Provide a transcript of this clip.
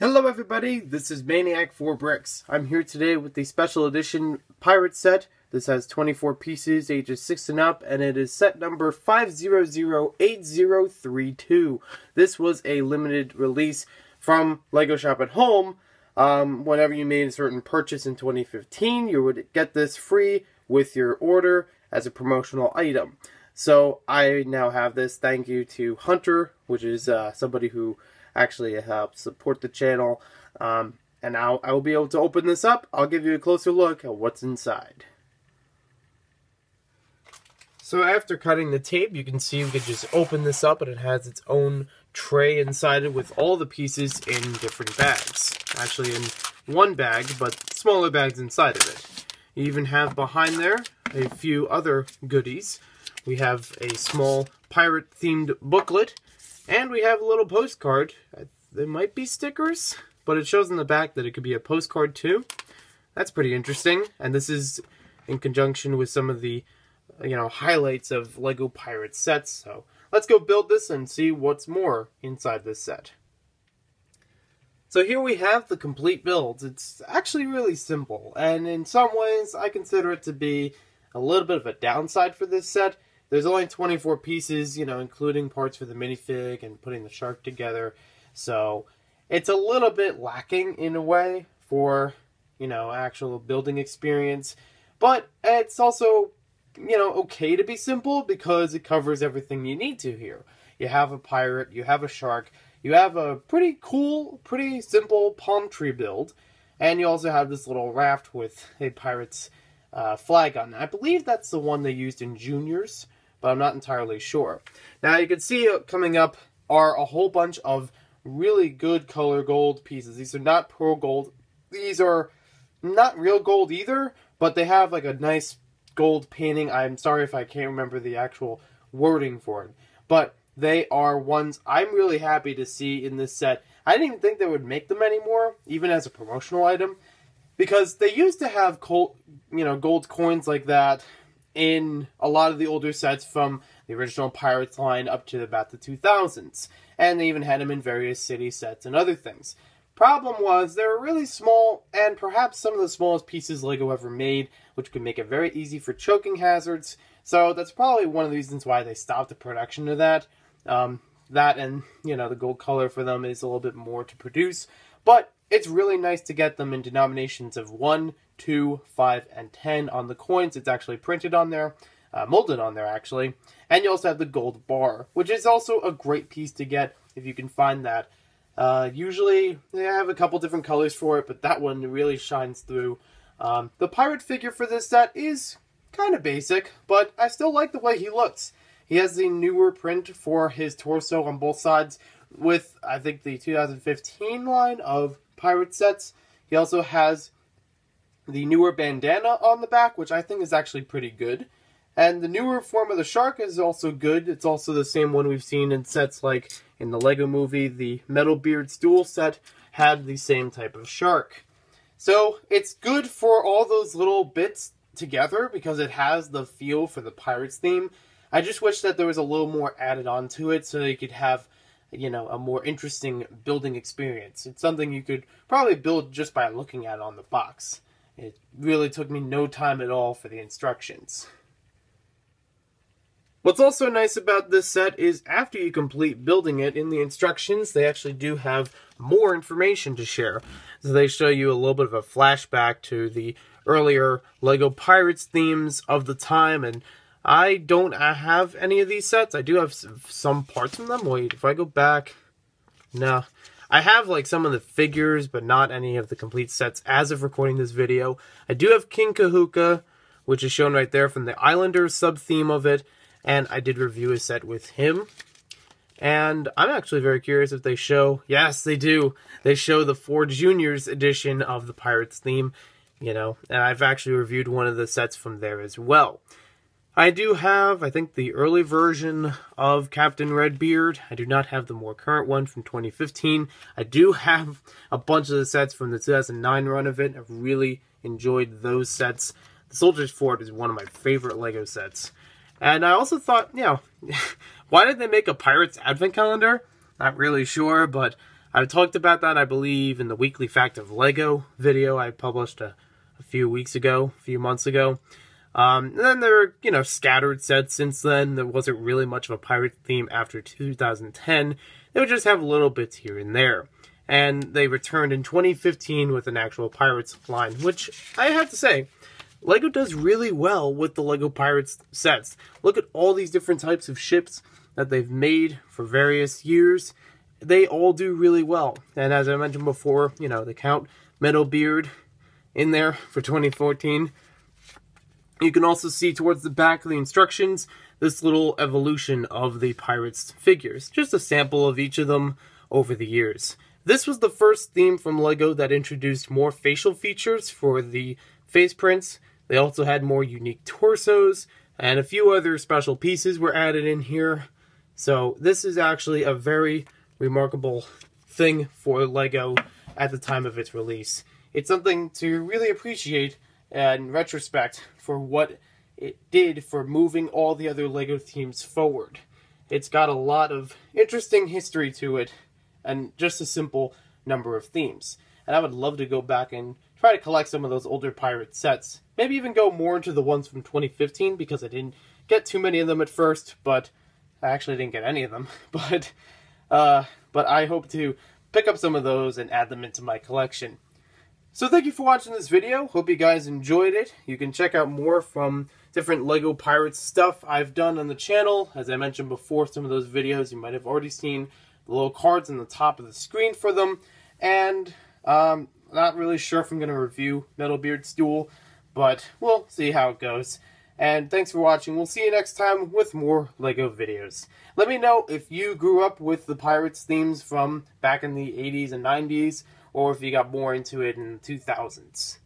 Hello everybody, this is Maniac4Bricks. I'm here today with the special edition pirate set. This has 24 pieces, ages 6 and up, and it is set number 5008032. This was a limited release from Lego Shop at Home. Whenever you made a certain purchase in 2015, you would get this free with your order as a promotional item. So I now have this. Thank you to Hunter, which is somebody who actually helps support the channel. And now I will be able to open this up. I'll give you a closer look at what's inside. So after cutting the tape, you can see we could just open this up, and it has its own tray inside it with all the pieces in different bags. Actually in one bag, but smaller bags inside of it. You even have behind there a few other goodies. We have a small pirate-themed booklet, and we have a little postcard. There might be stickers, but it shows in the back that it could be a postcard too. That's pretty interesting, and this is in conjunction with some of the highlights of Lego Pirate sets. So let's go build this and see what's more inside this set. So here we have the complete build. It's actually really simple, and in some ways I consider it to be a little bit of a downside for this set. There's only 24 pieces, including parts for the minifig and putting the shark together. So it's a little bit lacking in a way for, actual building experience. But it's also, okay to be simple because it covers everything you need to here. You have a pirate, you have a shark, you have a pretty cool, pretty simple palm tree build. And you also have this little raft with a pirate's flag on it. I believe that's the one they used in Juniors, but I'm not entirely sure. Now you can see coming up are a whole bunch of really good color gold pieces. These are not pearl gold. These are not real gold either, but they have like a nice gold painting. I'm sorry if I can't remember the actual wording for it, but they are ones I'm really happy to see in this set. I didn't even think they would make them anymore, even as a promotional item, because they used to have gold coins like that in a lot of the older sets from the original Pirates line up to about the 2000s. And they even had them in various city sets and other things. Problem was, they were really small, and perhaps some of the smallest pieces Lego ever made, which could make it very easy for choking hazards. So that's probably one of the reasons why they stopped the production of that. That and, the gold color for them is a little bit more to produce. But it's really nice to get them in denominations of 1, 2, 5, and 10 on the coins. It's actually printed on there, molded on there actually. And you also have the gold bar, which is also a great piece to get if you can find that. Usually they have a couple different colors for it, but that one really shines through. The pirate figure for this set is kind of basic, but I still like the way he looks. He has the newer print for his torso on both sides with, I think, the 2015 line of pirate sets. He also has the newer bandana on the back, which I think is actually pretty good. And the newer form of the shark is also good. It's also the same one we've seen in sets like in the Lego Movie. The Metal Beard Stool set had the same type of shark. So it's good for all those little bits together because it has the feel for the Pirates theme. I just wish that there was a little more added on to it so you could have, a more interesting building experience. It's something you could probably build just by looking at it on the box. It really took me no time at all for the instructions. What's also nice about this set is after you complete building it, in the instructions, they actually do have more information to share. So they show you a little bit of a flashback to the earlier Lego Pirates themes of the time, and I don't have any of these sets. I do have some parts from them. Wait, if I go back... No. I have like some of the figures, but not any of the complete sets as of recording this video. I do have King Kahuka, which is shown right there from the Islanders sub-theme of it, and I did review a set with him. And I'm actually very curious if they show... Yes, they do. They show the 4 Juniors edition of the Pirates theme, and I've actually reviewed one of the sets from there as well. I do have, I think, the early version of Captain Redbeard. I do not have the more current one from 2015. I do have a bunch of the sets from the 2009 run of it. I've really enjoyed those sets. The Soldier's Fort is one of my favorite Lego sets. And I also thought, why did they make a Pirates Advent Calendar? Not really sure, but I talked about that, I believe, in the Weekly Fact of Lego video I published a few months ago. And then there are, scattered sets since then. There wasn't really much of a pirate theme after 2010. They would just have little bits here and there. And they returned in 2015 with an actual Pirates line, which I have to say, LEGO does really well with the LEGO Pirates sets. Look at all these different types of ships that they've made for various years. They all do really well. And as I mentioned before, they count Metalbeard in there for 2014. You can also see towards the back of the instructions this little evolution of the Pirates figures. Just a sample of each of them over the years. This was the first theme from LEGO that introduced more facial features for the face prints. They also had more unique torsos, and a few other special pieces were added in here. So this is actually a very remarkable thing for LEGO at the time of its release. It's something to really appreciate in retrospect for what it did for moving all the other LEGO themes forward. It's got a lot of interesting history to it, and just a simple number of themes. And I would love to go back and try to collect some of those older pirate sets. Maybe even go more into the ones from 2015, because I didn't get too many of them at first, but I actually didn't get any of them. But I hope to pick up some of those and add them into my collection. So thank you for watching this video. Hope you guys enjoyed it. You can check out more from different LEGO Pirates stuff I've done on the channel. As I mentioned before, some of those videos you might have already seen the little cards on the top of the screen for them. And not really sure if I'm going to review Metalbeard's duel, but we'll see how it goes. And thanks for watching. We'll see you next time with more LEGO videos. Let me know if you grew up with the Pirates themes from back in the 80s and 90s, or if you got more into it in the 2000s.